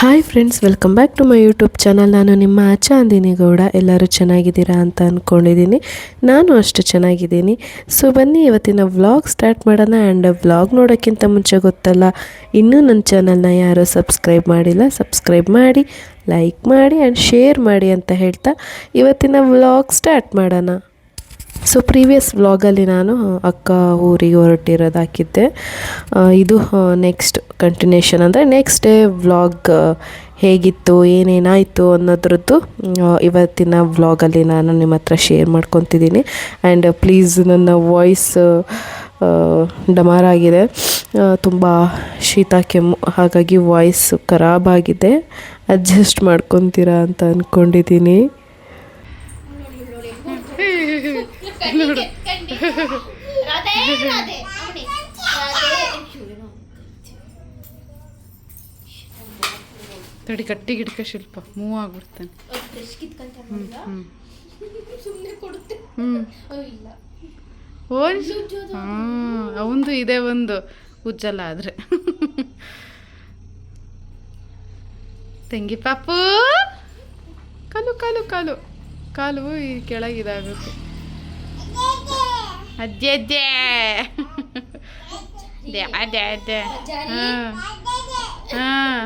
Hi friends, welcome back to my YouTube channel. ನಾನು ನಿಮ್ಮ ಚಾಂದಿನಿ ಗೌಡ. ಎಲ್ಲರೂ ಚೆನ್ನಾಗಿದ್ದೀರಾ ಅಂತ ಅಂದ್ಕೊಂಡಿದ್ದೀನಿ. ನಾನು ಅಷ್ಟು ಚೆನ್ನಾಗಿದ್ದೀನಿ. ಸೊ ಬನ್ನಿ ಇವತ್ತಿನ ವ್ಲಾಗ್ ಸ್ಟಾರ್ಟ್ ಮಾಡೋಣ. ಆ್ಯಂಡ್ ವ್ಲಾಗ್ ನೋಡೋಕ್ಕಿಂತ ಮುಂಚೆ ಗೊತ್ತಲ್ಲ, ಇನ್ನೂ ನನ್ನ ಚಾನಲ್ನ ಯಾರೂ ಸಬ್ಸ್ಕ್ರೈಬ್ ಮಾಡಿಲ್ಲ, ಸಬ್ಸ್ಕ್ರೈಬ್ ಮಾಡಿ, ಲೈಕ್ ಮಾಡಿ ಆ್ಯಂಡ್ ಶೇರ್ ಮಾಡಿ ಅಂತ ಹೇಳ್ತಾ ಇವತ್ತಿನ ವ್ಲಾಗ್ ಸ್ಟಾರ್ಟ್ ಮಾಡೋಣ. ಸೊ ಪ್ರೀವಿಯಸ್ ವ್ಲಾಗಲ್ಲಿ ನಾನು ಅಕ್ಕ ಊರಿಗೆ ಹೊರಟಿರೋದು ಹಾಕಿದ್ದೆ. ಇದು ನೆಕ್ಸ್ಟ್ ಕಂಟಿನ್ಯೂಷನ್, ಅಂದರೆ ನೆಕ್ಸ್ಟ್ ಡೇ ವ್ಲಾಗ್ ಹೇಗಿತ್ತು, ಏನೇನಾಯಿತು ಅನ್ನೋದ್ರದ್ದು ಇವತ್ತಿನ ವ್ಲಾಗಲ್ಲಿ ನಾನು ನಿಮ್ಮ ಹತ್ರ ಶೇರ್ ಮಾಡ್ಕೊತಿದ್ದೀನಿ. ಆ್ಯಂಡ್ ಪ್ಲೀಸ್, ನನ್ನ ವಾಯ್ಸ್ ಡಮಾರಾಗಿದೆ, ತುಂಬ ಶೀತ ಕೆಮ್ಮು, ಹಾಗಾಗಿ ವಾಯ್ಸ್ ಖರಾಬಾಗಿದೆ. ಅಡ್ಜಸ್ಟ್ ಮಾಡ್ಕೊತೀರಾ ಅಂತ ಅಂದ್ಕೊಂಡಿದ್ದೀನಿ. ನೋಡು ತಡಿ, ಗಟ್ಟಿ ಗಿಡಕ ಶಿಲ್ಪ ಮೂವ್ ಆಗ್ಬಿಡ್ತಾನೆ. ಅವಂದು ಇದೆ ಒಂದು ಉಜ್ಜಲ್ಲ ಆದ್ರೆ. ತಂಗಿ ಪಾಪು, ಕಾಲು ಕಾಲು ಕಾಲು ಕಾಲು ಈ ಕೆಳಗಿದಾಗುತ್ತೆ. ಅಜ್ಜೆ ಅಜ್ಜೆ ಅದೇ ಅದೇ. ಹಾಂ ಹಾಂ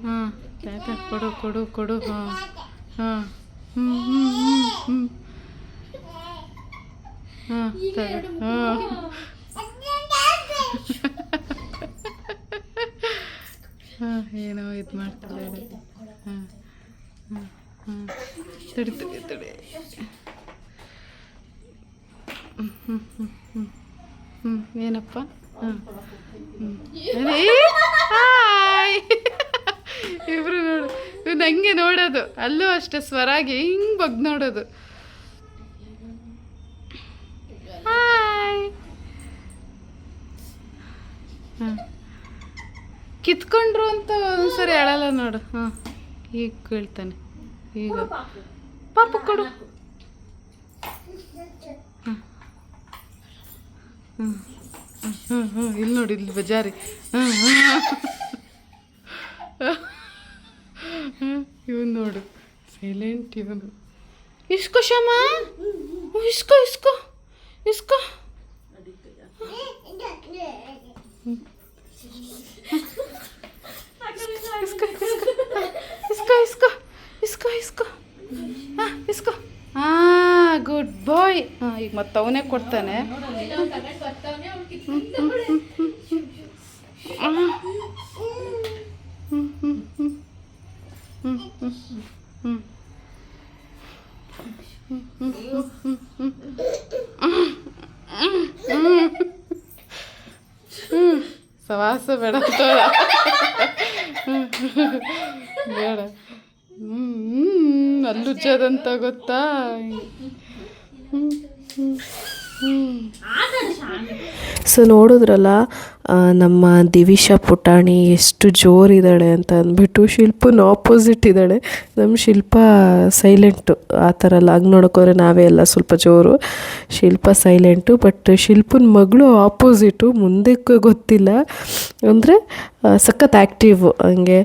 ಹಾಂ ತಾತ ಕೊಡು ಕೊಡು ಕೊಡು. ಹಾಂ ಹಾಂ ಹ್ಞೂ ಹ್ಞೂ ಹ್ಞೂ ಹಾಂ ಸರಿ. ಹಾಂ ಹಾಂ ಏನೋ ಇದು ಮಾಡ್ತಿದ್ದಾಳೆ. ಹಾಂ ಹಾಂ ಹಾಂ ತಡಿ ತಡಿ ತಡಿ. ಏನಪ್ಪ? ಹಾಂ ಹಾಯ್. ಇಬ್ರು ನೋಡು, ಇವ್ನು ಹಂಗೆ ನೋಡೋದು, ಅಲ್ಲೂ ಅಷ್ಟೇ ಸ್ವರಾಗಿ ಹಿಂಗೆ ಬಗ್ ನೋಡೋದು. ಹಾಯ್. ಹಾಂ ಕಿತ್ಕೊಂಡ್ರು ಅಂತ ಒಂದ್ಸರಿ ಅಳಲ್ಲ ನೋಡು. ಹಾಂ ಈಗ ಕೇಳ್ತಾನೆ. ಈಗ ಪಾಪ ಕೊಡು. ಹ್ಞೂ ಹ್ಞೂ ಹ್ಞೂ ಇಲ್ಲಿ ನೋಡಿ, ಇಲ್ಲಿ ಬಜಾರಿ. ಹಾಂ ಹಾಂ ಇವನು ನೋಡು, ಸೈಲೆಂಟ್ ಇವನು. ಇಸ್ಕೋ ಶಮ, ಇಸ್ಕೋ ಇಸ್ಕೋ ಇಸ್ಕೋ. ಇಸ್ಕೋ ಇಸ್ಕೋ ಇಸ್ಕೋ ಇಸ್ಕೋ. ಹಾಂ ಇಸ್ಕೋ. ಹಾಂ ಗುಡ್ ಬಾಯ್. ಹಾಂ ಈಗ ಮತ್ತೆ ಅವನೇ ಕೊಡ್ತಾನೆ. ಸವಾಸ ಬೇಡ ಬೇಡ. ಅಲ್ಲುಜ್ಜದಂತ ಗೊತ್ತಾ? ಸೊ ನೋಡಿದ್ರಲ್ಲ, ನಮ್ಮ ದಿವಿಷಾ ಪುಟಾಣಿ ಎಷ್ಟು ಜೋರಿದ್ದಾಳೆ ಅಂತ ಅಂದ್ಬಿಟ್ಟು ಶಿಲ್ಪನ ಆಪೋಸಿಟ್ ಇದ್ದಾಳೆ. ನಮ್ಮ ಶಿಲ್ಪ ಸೈಲೆಂಟು, ಆ ಥರ ಎಲ್ಲ. ಹಂಗೆ ನೋಡೋಕೋದ್ರೆ ನಾವೇ ಎಲ್ಲ ಸ್ವಲ್ಪ ಜೋರು, ಶಿಲ್ಪ ಸೈಲೆಂಟು. ಬಟ್ ಶಿಲ್ಪನ ಮಗಳು ಆಪೋಸಿಟು, ಮುಂದಕ್ಕೆ ಗೊತ್ತಿಲ್ಲ, ಅಂದರೆ ಸಖತ್ ಆ್ಯಕ್ಟಿವ್. ಹಂಗೆ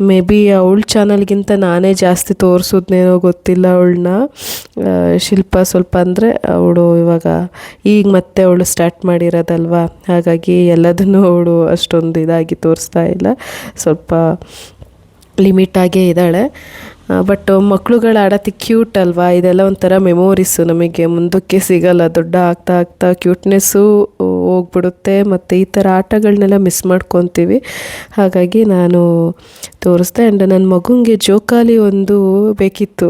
ಮೇ ಬಿ ಅವಳ ಚಾನಲ್ಗಿಂತ ನಾನೇ ಜಾಸ್ತಿ ತೋರಿಸೋದ್ನೇನೋ ಗೊತ್ತಿಲ್ಲ ಅವಳನ್ನ. ಶಿಲ್ಪ ಸ್ವಲ್ಪ ಅಂದರೆ ಅವಳು ಇವಾಗ ಈಗ ಮತ್ತೆ ಅವಳು ಸ್ಟಾರ್ಟ್ ಮಾಡಿರೋದಲ್ವ, ಹಾಗಾಗಿ ಎಲ್ಲದನ್ನೂ ಅವಳು ಅಷ್ಟೊಂದು ಇದಾಗಿ ತೋರಿಸ್ತಾ ಇಲ್ಲ, ಸ್ವಲ್ಪ ಲಿಮಿಟಾಗೇ ಇದ್ದಾಳೆ. ಬಟ್ ಮಕ್ಳುಗಳು ಆಡೋದು ಕ್ಯೂಟ್ ಅಲ್ವಾ, ಇದೆಲ್ಲ ಒಂಥರ ಮೆಮೋರೀಸು, ನಮಗೆ ಮುಂದಕ್ಕೆ ಸಿಗಲ್ಲ. ದೊಡ್ಡ ಆಗ್ತಾ ಆಗ್ತಾ ಕ್ಯೂಟ್ನೆಸ್ಸು ಹೋಗ್ಬಿಡುತ್ತೆ, ಮತ್ತು ಈ ಥರ ಆಟಗಳನ್ನೆಲ್ಲ ಮಿಸ್ ಮಾಡ್ಕೊತೀವಿ. ಹಾಗಾಗಿ ನಾನು ತೋರಿಸ್ದೆ. ಆ್ಯಂಡ್ ನನ್ನ ಮಗುಂಗೆ ಜೋಕಾಲಿ ಒಂದು ಬೇಕಿತ್ತು.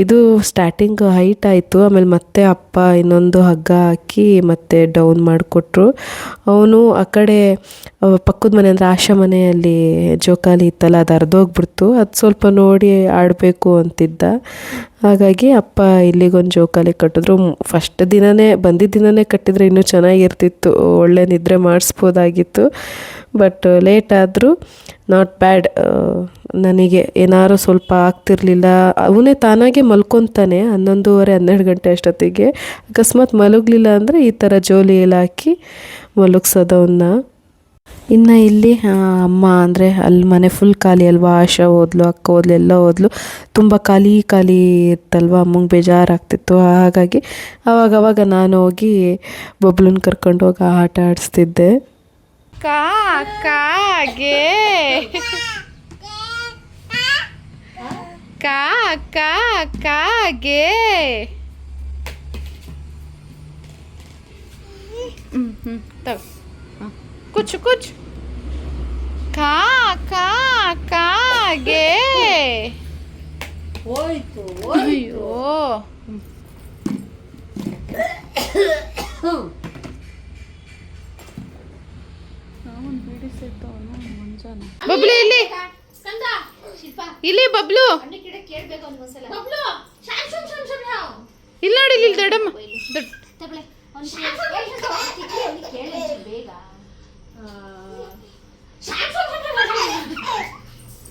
ಇದು ಸ್ಟಾರ್ಟಿಂಗ್ ಹೈಟ್ ಆಯಿತು, ಆಮೇಲೆ ಮತ್ತೆ ಅಪ್ಪ ಇನ್ನೊಂದು ಹಗ್ಗ ಹಾಕಿ ಮತ್ತೆ ಡೌನ್ ಮಾಡಿಕೊಟ್ರು. ಅವನು ಆ ಕಡೆ ಪಕ್ಕದ ಮನೆ, ಅಂದರೆ ಆಶಾ ಮನೆಯಲ್ಲಿ ಜೋಕಾಲಿ ಇತ್ತಲ್ಲ, ಅದು ಅರ್ಧೋಗ್ಬಿಡ್ತು. ಅದು ಸ್ವಲ್ಪ ನೋಡಿ ಆಡಬೇಕು ಅಂತಿದ್ದ, ಹಾಗಾಗಿ ಅಪ್ಪ ಇಲ್ಲಿಗೊಂದು ಜೋಕಾಲಿ ಕಟ್ಟಿದ್ರು. ಫಸ್ಟ್ ದಿನವೇ ಬಂದಿದ್ದ ದಿನವೇ ಕಟ್ಟಿದರೆ ಇನ್ನೂ ಚೆನ್ನಾಗಿರ್ತಿತ್ತು, ಒಳ್ಳೆ ನಿದ್ರೆ ಮಾಡಿಸ್ಬೋದಾಗಿತ್ತು. ಬಟ್ ಲೇಟ್ ಆದರೂ ನಾಟ್ ಬ್ಯಾಡ್. ನನಗೆ ಏನಾರು ಸ್ವಲ್ಪ ಆಗ್ತಿರ್ಲಿಲ್ಲ. ಅವನೇ ತಾನಾಗೆ ಮಲ್ಕೊತಾನೆ 11:30 12 ಗಂಟೆ ಅಷ್ಟೊತ್ತಿಗೆ. ಅಕಸ್ಮಾತ್ ಮಲಗಲಿಲ್ಲ ಅಂದರೆ ಈ ಥರ ಜೋಲಿ ಎಲ್ಲ ಹಾಕಿ ಮಲಗಿಸೋದವನ್ನ. ಇನ್ನು ಇಲ್ಲಿ ಅಮ್ಮ ಅಂದರೆ ಅಲ್ಲಿ ಮನೆ ಫುಲ್ ಖಾಲಿ ಅಲ್ವಾ, ಆಶಾ ಹೋದ್ಲು, ಅಕ್ಕ ಹೋದ್ಲು, ಎಲ್ಲ ಹೋದ್ಲು. ತುಂಬ ಖಾಲಿ ಖಾಲಿ ಇತ್ತಲ್ವ, ಅಮ್ಮಂಗೆ ಬೇಜಾರಾಗ್ತಿತ್ತು. ಹಾಗಾಗಿ ಅವಾಗವಾಗ ನಾನು ಹೋಗಿ ಬಬ್ಲುನ ಕರ್ಕೊಂಡು ಹೋಗಿ ಆಟ ಆಡಿಸ್ತಿದ್ದೆ. ಕಾಗೆ ಕಾಗೆ ಕುಚ್ಚು ಕುಚ್ಚು ಕಾಗೆ ಹೋಯ್ತು ಅಯ್ಯೋ ಬಬ್ಲು ಇಲ್ಲಿ ಇಲ್ಲಿ ಬಬ್ಲು ಇಲ್ಲಿ ನೋಡಿ ಇಲ್ಲಿ ದೊಡ್ಡಮ್ಮ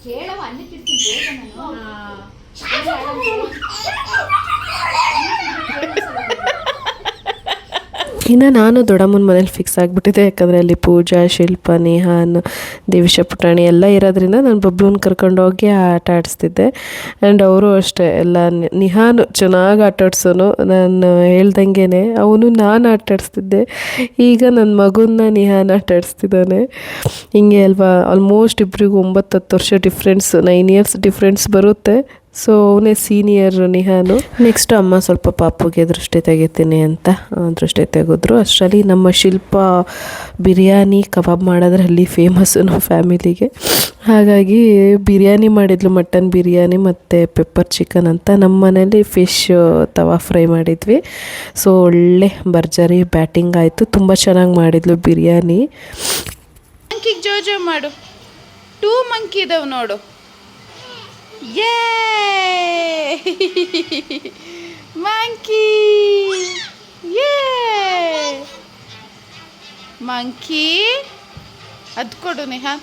ಕೇಳವ ಅನ್ನಕ್ಕಿಡ್ತೀನಿ ಬೇಗ ಇನ್ನು ನಾನು ದೊಡ್ಡಮ್ಮನ ಮನೇಲಿ ಫಿಕ್ಸ್ ಆಗಿಬಿಟ್ಟಿದ್ದೆ. ಯಾಕಂದರೆ ಅಲ್ಲಿ ಪೂಜಾ, ಶಿಲ್ಪ, ನಿಹಾನ್, ದೇವಿಶಾ, ಪುಟಾಣಿ ಎಲ್ಲ ಇರೋದ್ರಿಂದ ನಾನು ಬಬ್ಲೂನ ಕರ್ಕೊಂಡೋಗಿ ಆಟ ಆಡಿಸ್ತಿದ್ದೆ. ಆ್ಯಂಡ್ ಅವರು ಅಷ್ಟೇ ಎಲ್ಲ ನಿಹಾನು ಚೆನ್ನಾಗಿ ಆಟ ಆಡ್ಸೋನು. ನಾನು ಹೇಳ್ದಂಗೆ ಅವನು ನಾನು ಆಟ ಆಡಿಸ್ತಿದ್ದೆ. ಈಗ ನನ್ನ ಮಗುನ ನಿಹಾನ್ ಆಟ ಆಡಿಸ್ತಿದ್ದಾನೆ. ಹಿಂಗೆ ಅಲ್ವಾ, ಆಲ್ಮೋಸ್ಟ್ ಇಬ್ಬರಿಗೂ 9-10 ವರ್ಷ ಡಿಫ್ರೆನ್ಸ್, 9 ಇಯರ್ಸ್ ಡಿಫ್ರೆನ್ಸ್ ಬರುತ್ತೆ. ಸೊ ಅವನೇ ಸೀನಿಯರ್ ನಿಹಾನು. ನೆಕ್ಸ್ಟ್ ಅಮ್ಮ ಸ್ವಲ್ಪ ಪಾಪುಗೆ ದೃಷ್ಟಿ ತೆಗಿತೀನಿ ಅಂತ ದೃಷ್ಟಿ ತೆಗೆದ್ರು. ಅಷ್ಟರಲ್ಲಿ ನಮ್ಮ ಶಿಲ್ಪ ಬಿರಿಯಾನಿ ಕಬಾಬ್ ಮಾಡೋದ್ರಲ್ಲಿ ಫೇಮಸ್ಸು ನಮ್ಮ ಫ್ಯಾಮಿಲಿಗೆ. ಹಾಗಾಗಿ ಬಿರಿಯಾನಿ ಮಾಡಿದ್ಲು, ಮಟನ್ ಬಿರಿಯಾನಿ ಮತ್ತು ಪೆಪ್ಪರ್ ಚಿಕನ್ ಅಂತ. ನಮ್ಮ ಮನೇಲಿ ಫಿಶ್ ತವಾ ಫ್ರೈ ಮಾಡಿದ್ವಿ. ಸೊ ಒಳ್ಳೆ ಭರ್ಜರಿ ಬ್ಯಾಟಿಂಗ್ ಆಯಿತು. ತುಂಬ ಚೆನ್ನಾಗಿ ಮಾಡಿದ್ಲು ಬಿರಿಯಾನಿ. ಮಂಕಿಗೆ ಜೋಜೋ ಮಾಡು. 2 ಮಂಕಿ ಇದಾವೆ ನೋಡು. ಯೇ ಮಂಕಿ, ಯೇ ಮಂಕಿ. ಅದು ಕೊಡು ನೇಹಾ,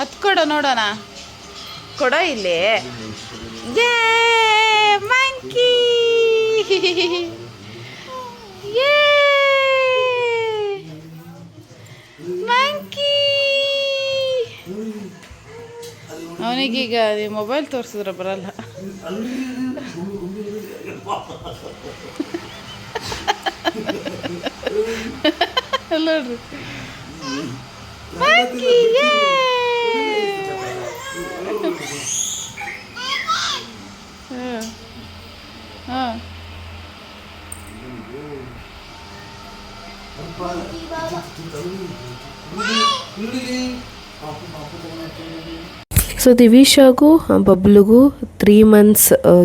ಅದು ಕೊಡು ನೋಡೋಣ. ಕೊಡೋ ಇಲ್ಲಿ. ಯೇ ಮಂಕಿ, ಯೇ ಮಂಕಿ. ಅವನಿಗೀಗ ಮೊಬೈಲ್ ತೋರಿಸಿದ್ರೆ ಬರಲ್ಲ. ನೋಡ್ರಿ ಹಾಂ ಸೊ ದಿವಿಶಾಗೂ ಬಬ್ಲುಗೂ 3 months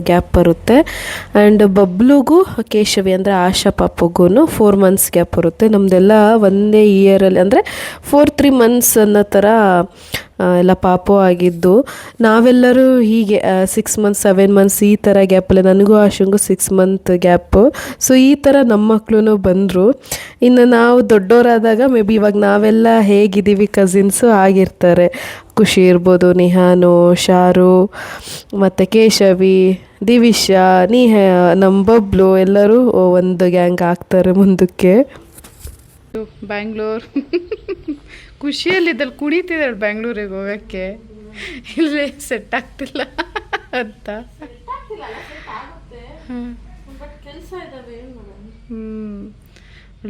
ಗ್ಯಾಪ್ ಬರುತ್ತೆ. ಆ್ಯಂಡ್ ಬಬ್ಲುಗೂ ಕೇಶವಿ ಅಂದರೆ ಆಶಾ ಪಾಪುಗೂ 4 months ಗ್ಯಾಪ್ ಬರುತ್ತೆ. ನಮ್ಮದೆಲ್ಲ ಒಂದೇ ಇಯರಲ್ಲಿ ಅಂದರೆ 4-3 months ಅನ್ನೋ ಥರ ಎಲ್ಲ ಪಾಪು ಆಗಿದ್ದು. ನಾವೆಲ್ಲರೂ ಹೀಗೆ 6 months 7 months ಈ ಥರ ಗ್ಯಾಪಲ್ಲಿ, ನನಗೂ ಆಶಂಗೂ 6 month ಗ್ಯಾಪು. ಸೊ ಈ ಥರ ನಮ್ಮ ಮಕ್ಕಳು ಬಂದರು. ಇನ್ನು ನಾವು ದೊಡ್ಡವರಾದಾಗ ಮೇ ಬಿ ಇವಾಗ ನಾವೆಲ್ಲ ಹೇಗಿದ್ದೀವಿ ಕಸಿನ್ಸು ಆಗಿರ್ತಾರೆ. ಖುಷಿ ಇರ್ಬೋದು, ನಿಹಾನು, ಶಾರು, ಮತ್ತು ಕೇಶವಿ, ದಿವಿಶಾ, ನಮ್ಮ ಬಬ್ಲು ಎಲ್ಲರೂ ಒಂದು ಗ್ಯಾಂಗ್ ಆಗ್ತಾರೆ ಮುಂದಕ್ಕೆ. ಬ್ಯಾಂಗ್ಳೂರ್ ಖುಷಿಯಲ್ಲಿದ್ದಲ್ಲಿ ಕುಣಿತಿದ್ದಾಳೆ ಬ್ಯಾಂಗ್ಳೂರಿಗೆ ಹೋಗೋಕ್ಕೆ. ಇಲ್ಲೇ ಸೆಟ್ ಆಗ್ತಿಲ್ಲ ಅಂತ.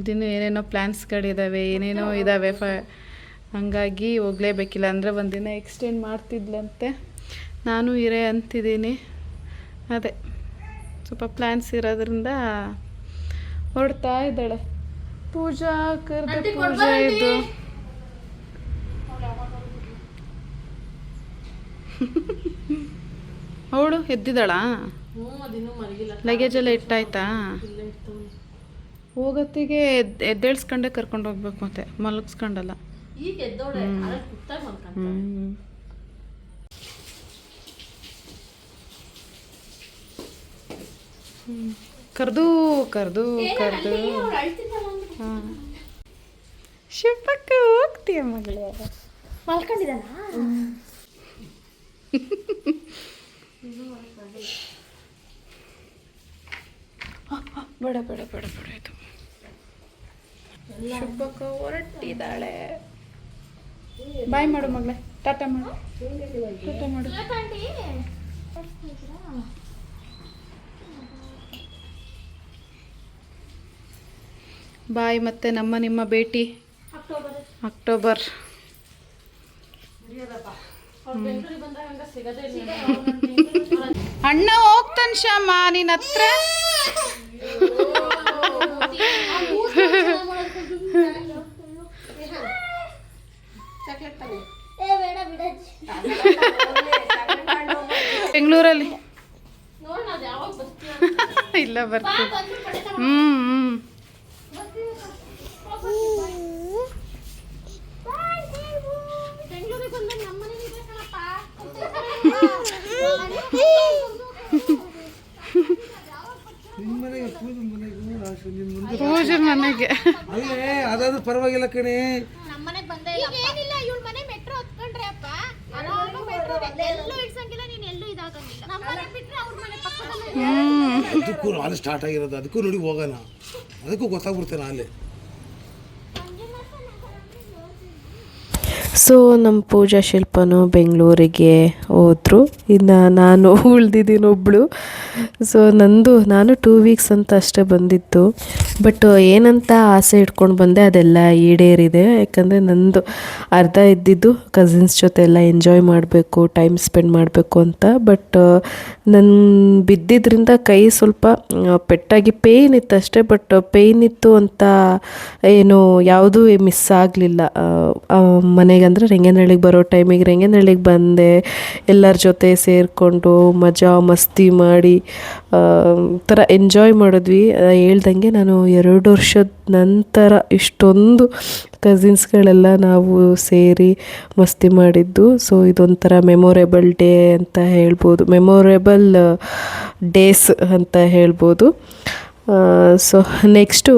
ದಿನ ಏನೇನೋ ಪ್ಲ್ಯಾನ್ಸ್ಗಳಿದ್ದಾವೆ, ಏನೇನೋ ಇದ್ದಾವೆ. ಹಂಗಾಗಿ ಹೋಗಲೇಬೇಕಿಲ್ಲ ಅಂದರೆ ಒಂದಿನ ಎಕ್ಸ್ಟೆಂಡ್ ಮಾಡ್ತಿದ್ಲಂತೆ. ನಾನು ಇರೇ ಅಂತಿದ್ದೀನಿ. ಅದೇ ಸ್ವಲ್ಪ ಪ್ಲ್ಯಾನ್ಸ್ ಇರೋದ್ರಿಂದ ಹೊರಡ್ತಾ ಇದ್ದಾಳೆ. ಪೂಜಾ ಕರೆದ ಪೂಜಾ ಇದು ಅವಳು ಎದ್ದಿದ್ದಾಳಾ? ಲಗೇಜ್ ಎಲ್ಲ ಇಟ್ಟಾಯ್ತಾ? ಹೋಗತ್ತಿಗೆ ಎದ್ದೇಳ್ಸ್ಕೊಂಡೆ ಕರ್ಕೊಂಡು ಹೋಗ್ಬೇಕು, ಮತ್ತೆ ಮಲಗಿಸ್ಕೊಂಡಲ್ಲ. ಕರ್ದು ಕರ್ದು ಕರ್ದು ಹಾಂ. ಶಿವಕ್ಕೆ ಹೋಗ್ತೀಯ ಮಗಳೇ? ಮಲ್ಕೊಂಡಿದ್ದಾನ? ಬೇಡ ಬೇಡ ಬೇಡ ಬೇಡ ಇದು. ಶಿವಕ್ಕ ಹೊರಟಿದ್ದಾಳೆ. ಬಾಯ್ ಮಾಡು ಮಗಳೇ, ಟಾಟಾ ಮಾಡು, ಟಾಟಾ ಮಾಡು. ಬಾಯ್. ಮತ್ತೆ ನಿಮ್ಮ ಭೇಟಿ ಅಕ್ಟೋಬರ್. ಅಣ್ಣ ಹೋಗ್ತಾನೆ ಶ್ಯಾಮ ನಿನ್ನ ಹತ್ರ. ಬೆಂಗಳೂರಲ್ಲಿ ಇಲ್ಲ ಬರ್ತೀನಿ. ಪೂಜೆ ಮನೆಗೆ ಅಲ್ಲೇ ಅದಾದ್ರೂ ಪರವಾಗಿಲ್ಲ ಕಣೆ. ಅದಕ್ಕೂ ನಾಳೆ ಸ್ಟಾರ್ಟ್ ಆಗಿರೋದು, ಅದಕ್ಕೂ ನೋಡಿ ಹೋಗೋಣ, ಅದಕ್ಕೂ ಗೊತ್ತಾಗ್ಬಿಡ್ತೇನೆ ನಾಳೆ. ಸೊ ನಮ್ಮ ಪೂಜಾ ಶಿಲ್ಪನು ಬೆಂಗಳೂರಿಗೆ ಹೋದರು. ಇನ್ನು ನಾನು ಉಳ್ದಿದ್ದೀನಿ ಒಬ್ಬಳು. ಸೊ ನಾನು 2 ವೀಕ್ಸ್ ಅಂತ ಅಷ್ಟೇ ಬಂದಿದ್ದು. ಬಟ್ ಏನಂತ ಆಸೆ ಇಟ್ಕೊಂಡು ಬಂದೆ ಅದೆಲ್ಲ ಈಡೇರಿದೆ. ಯಾಕಂದರೆ ನಂದು ಅರ್ಧ ಇದ್ದಿದ್ದು ಕಸಿನ್ಸ್ ಜೊತೆ ಎಲ್ಲ ಎಂಜಾಯ್ ಮಾಡಬೇಕು, ಟೈಮ್ ಸ್ಪೆಂಡ್ ಮಾಡಬೇಕು ಅಂತ. ಬಟ್ ನನ್ನ ಬಿದ್ದಿದ್ದರಿಂದ ಕೈ ಸ್ವಲ್ಪ ಪೆಟ್ಟಾಗಿ ಪೇಯ್ನ್ ಇತ್ತು ಅಷ್ಟೇ. ಬಟ್ ಪೇಯ್ನ್ ಇತ್ತು ಅಂತ ಏನು ಯಾವುದೂ ಮಿಸ್ ಆಗಲಿಲ್ಲ. ಮನೆಗೆ ಅಂದರೆ ರೆಂಗನಹಳ್ಳಿಗೆ ಬರೋ ಟೈಮಿಗೆ ರೆಂಗನಹಳ್ಳಿಗೆ ಬಂದೆ. ಎಲ್ಲರ ಜೊತೆ ಸೇರಿಕೊಂಡು ಮಜಾ ಮಸ್ತಿ ಮಾಡಿ ಥರ ಎಂಜಾಯ್ ಮಾಡಿದ್ವಿ. ಹೇಳ್ದಂಗೆ ನಾನು 2 ವರ್ಷದ ನಂತರ ಇಷ್ಟೊಂದು ಕಸಿನ್ಸ್ಗಳೆಲ್ಲ ನಾವು ಸೇರಿ ಮಸ್ತಿ ಮಾಡಿದ್ದು. ಸೊ ಇದೊಂಥರ ಮೆಮೊರೇಬಲ್ ಡೇ ಅಂತ ಹೇಳ್ಬೋದು, ಮೆಮೊರೇಬಲ್ ಡೇಸ್ ಅಂತ ಹೇಳ್ಬೋದು. ಸೊ ನೆಕ್ಸ್ಟು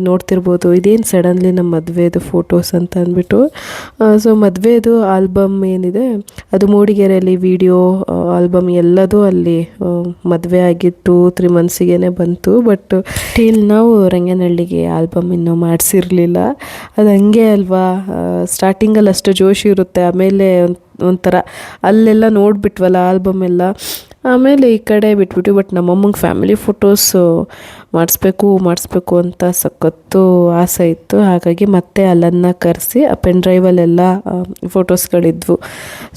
ನೋಡ್ತಿರ್ಬೋದು, ಇದೇನು ಸಡನ್ಲಿ ನಮ್ಮ ಮದುವೆದು ಫೋಟೋಸ್ ಅಂತ ಅಂದ್ಬಿಟ್ಟು. ಸೊ ಮದುವೆದು ಆಲ್ಬಮ್ ಏನಿದೆ ಅದು ಮೂಡಿಗೆರೆಯಲ್ಲಿ ವಿಡಿಯೋ ಆಲ್ಬಮ್ ಎಲ್ಲದೂ ಅಲ್ಲಿ ಮದುವೆ ಆಗಿತ್ತು 3 ಮಂತ್ಸಿಗೆ ಬಂತು. ಬಟ್ ಟಿಲ್ ನಾವು ರಂಗನಹಳ್ಳಿಗೆ ಆಲ್ಬಮ್ ಇನ್ನೂ ಮಾಡಿಸಿರಲಿಲ್ಲ. ಅದು ಹಂಗೆ ಅಲ್ವಾ, ಸ್ಟಾರ್ಟಿಂಗಲ್ಲಿ ಅಷ್ಟು ಜೋಶ್ ಇರುತ್ತೆ, ಆಮೇಲೆ ಒಂಥರ ಅಲ್ಲೆಲ್ಲ ನೋಡಿಬಿಟ್ವಲ್ಲ ಆಲ್ಬಮ್ ಎಲ್ಲ, ಆಮೇಲೆ ಈ ಕಡೆ ಬಿಟ್ಬಿಟ್ಟು. ಬಟ್ ನಮ್ಮಮ್ಮಂಗೆ ಫ್ಯಾಮಿಲಿ ಫೋಟೋಸು ಮಾಡಿಸ್ಬೇಕು ಅಂತ ಸಖತ್ತು ಆಸೆ ಇತ್ತು. ಹಾಗಾಗಿ ಮತ್ತೆ ಅಲ್ಲನ್ನು ಕರೆಸಿ ಆ ಪೆನ್ ಡ್ರೈವಲ್ಲೆಲ್ಲ ಫೋಟೋಸ್ಗಳಿದ್ವು.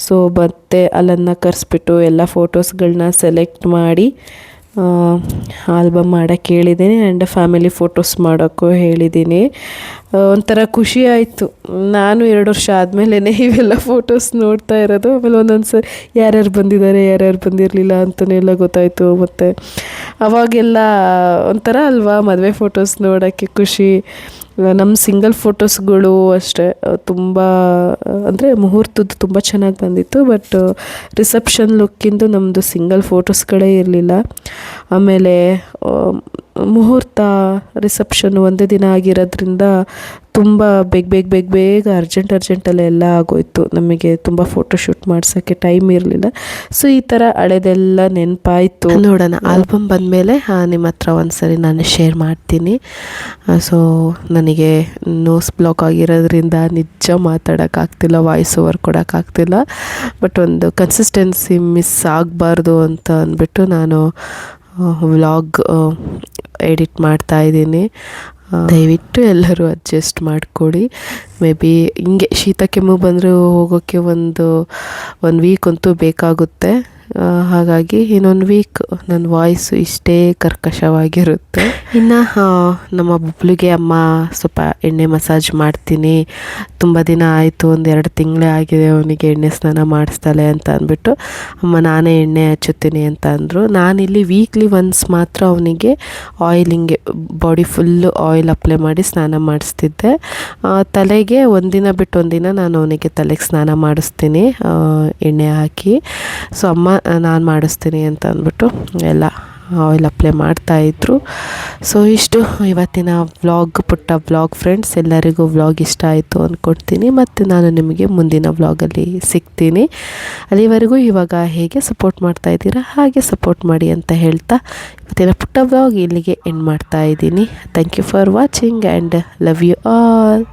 ಸೊ ಮತ್ತೆ ಅಲ್ಲನ್ನು ಕರೆಸ್ಬಿಟ್ಟು ಎಲ್ಲ ಫೋಟೋಸ್ಗಳನ್ನ ಸೆಲೆಕ್ಟ್ ಮಾಡಿ ಆಲ್ಬಮ್ ಮಾಡೋಕ್ಕೆ ಹೇಳಿದ್ದೀನಿ. ಆ್ಯಂಡ್ ಫ್ಯಾಮಿಲಿ ಫೋಟೋಸ್ ಮಾಡೋಕ್ಕೂ ಹೇಳಿದ್ದೀನಿ. ಒಂಥರ ಖುಷಿ ಆಯಿತು. ನಾನು 2 ವರ್ಷ ಆದಮೇಲೆ ಇವೆಲ್ಲ ಫೋಟೋಸ್ ನೋಡ್ತಾ ಇರೋದು. ಆಮೇಲೆ ಒಂದೊಂದು ಸರಿ ಯಾರ್ಯಾರು ಬಂದಿದ್ದಾರೆ ಯಾರ್ಯಾರು ಬಂದಿರಲಿಲ್ಲ ಅಂತಲೇ ಗೊತ್ತಾಯಿತು. ಮತ್ತು ಅವಾಗೆಲ್ಲ ಒಂಥರ ಅಲ್ವಾ ಮದುವೆ ಫೋಟೋಸ್ ನೋಡೋಕ್ಕೆ ಖುಷಿ. ನಮ್ಮ ಸಿಂಗಲ್ ಫೋಟೋಸ್ಗಳು ಅಷ್ಟೇ ತುಂಬ ಅಂದರೆ ಮುಹೂರ್ತದ್ದು ತುಂಬ ಚೆನ್ನಾಗಿ ಬಂದಿತ್ತು. ಬಟ್ ರಿಸೆಪ್ಷನ್ ಲುಕ್ಕಿಂದು ನಮ್ಮದು ಸಿಂಗಲ್ ಫೋಟೋಸ್ಗಳೇ ಇರಲಿಲ್ಲ. ಆಮೇಲೆ ಮುಹೂರ್ತ ರಿಸೆಪ್ಷನ್ ಒಂದೇ ದಿನ ಆಗಿರೋದ್ರಿಂದ ತುಂಬ ಬೇಗ ಅರ್ಜೆಂಟಲ್ಲೇ ಎಲ್ಲ ಆಗೋಯ್ತು. ನಮಗೆ ತುಂಬ ಫೋಟೋಶೂಟ್ ಮಾಡ್ಸೋಕ್ಕೆ ಟೈಮ್ ಇರಲಿಲ್ಲ. ಸೊ ಈ ಥರ ಹಳೆದೆಲ್ಲ ನೆನಪಾಯಿತು. ನೋಡೋಣ ಆಲ್ಬಮ್ ಬಂದಮೇಲೆ ನಿಮ್ಮ ಹತ್ರ ಒಂದು ಸರಿ ನಾನು ಶೇರ್ ಮಾಡ್ತೀನಿ. ಸೊ ನನಗೆ ನೋಸ್ ಬ್ಲಾಕ್ ಆಗಿರೋದ್ರಿಂದ ನಿಜ ಮಾತಾಡೋಕ್ಕಾಗ್ತಿಲ್ಲ, ವಾಯ್ಸ್ ಓವರ್ ಕೊಡೋಕ್ಕಾಗ್ತಿಲ್ಲ. ಬಟ್ ಒಂದು ಕನ್ಸಿಸ್ಟೆನ್ಸಿ ಮಿಸ್ ಆಗಬಾರ್ದು ಅಂತ ಅಂದ್ಬಿಟ್ಟು ನಾನು ವ್ಲಾಗ್ ಎಡಿಟ್ ಮಾಡ್ತಾಯಿದ್ದೀನಿ. ದಯವಿಟ್ಟು ಎಲ್ಲರೂ ಅಡ್ಜಸ್ಟ್ ಮಾಡಿಕೊಡಿ. ಮೇ ಬಿ ಹಿಂಗೆ ಶೀತ ಕೆಮ್ಮು ಬಂದರೂ ಹೋಗೋಕ್ಕೆ ಒಂದು ವೀಕ್ ಅಂತೂ ಬೇಕಾಗುತ್ತೆ. ಹಾಗಾಗಿ ಇನ್ನೊಂದು ವೀಕ್ ನನ್ನ ವಾಯ್ಸು ಇಷ್ಟೇ ಕರ್ಕಶವಾಗಿರುತ್ತೆ. ಇನ್ನು ನಮ್ಮ ಬಬ್ಲುಗೆ ಅಮ್ಮ ಸ್ವಲ್ಪ ಎಣ್ಣೆ ಮಸಾಜ್ ಮಾಡ್ತೀನಿ, ತುಂಬ ದಿನ ಆಯಿತು, 1-2 ತಿಂಗಳೇ ಆಗಿದೆ ಅವನಿಗೆ ಎಣ್ಣೆ ಸ್ನಾನ ಮಾಡಿಸ್ತಾಳೆ ಅಂತ ಅಂದ್ಬಿಟ್ಟು ಅಮ್ಮ ನಾನೇ ಎಣ್ಣೆ ಹಚ್ಚುತ್ತೀನಿ ಅಂತ ಅಂದರು. ನಾನಿಲ್ಲಿ ವೀಕ್ಲಿ ಒನ್ಸ್ ಮಾತ್ರ ಅವನಿಗೆ ಆಯಿಲಿಂಗೆ ಬಾಡಿ ಫುಲ್ಲು ಆಯಿಲ್ ಅಪ್ಲೈ ಮಾಡಿ ಸ್ನಾನ ಮಾಡಿಸ್ತಿದ್ದೆ. ತಲೆಗೆ ಒಂದಿನ ಬಿಟ್ಟು ಒಂದಿನ ನಾನು ಅವನಿಗೆ ತಲೆಗೆ ಸ್ನಾನ ಮಾಡಿಸ್ತೀನಿ ಎಣ್ಣೆ ಹಾಕಿ. ಸೊ ಅಮ್ಮ ನಾನು ಮಾಡಿಸ್ತೀನಿ ಅಂತ ಅಂದ್ಬಿಟ್ಟು ಎಲ್ಲ ಆಯಿಲ್ ಅಪ್ಲೈ ಮಾಡ್ತಾಯಿದ್ರು. ಸೊ ಇಷ್ಟು ಇವತ್ತಿನ ವ್ಲಾಗ್, ಪುಟ್ಟ ವ್ಲಾಗ್ ಫ್ರೆಂಡ್ಸ್. ಎಲ್ಲರಿಗೂ ವ್ಲಾಗ್ ಇಷ್ಟ ಆಯಿತು ಅಂದ್ಕೊಡ್ತೀನಿ. ಮತ್ತು ನಾನು ನಿಮಗೆ ಮುಂದಿನ ವ್ಲಾಗಲ್ಲಿ ಸಿಗ್ತೀನಿ. ಅಲ್ಲಿವರೆಗೂ ಇವಾಗ ಹೇಗೆ ಸಪೋರ್ಟ್ ಮಾಡ್ತಾಯಿದ್ದೀರಾ ಹಾಗೆ ಸಪೋರ್ಟ್ ಮಾಡಿ ಅಂತ ಹೇಳ್ತಾ ಇವತ್ತಿನ ಪುಟ್ಟ ವ್ಲಾಗ್ ಇಲ್ಲಿಗೆ ಎಂಡ್ ಮಾಡ್ತಾಯಿದ್ದೀನಿ. Thank you for watching and love you all.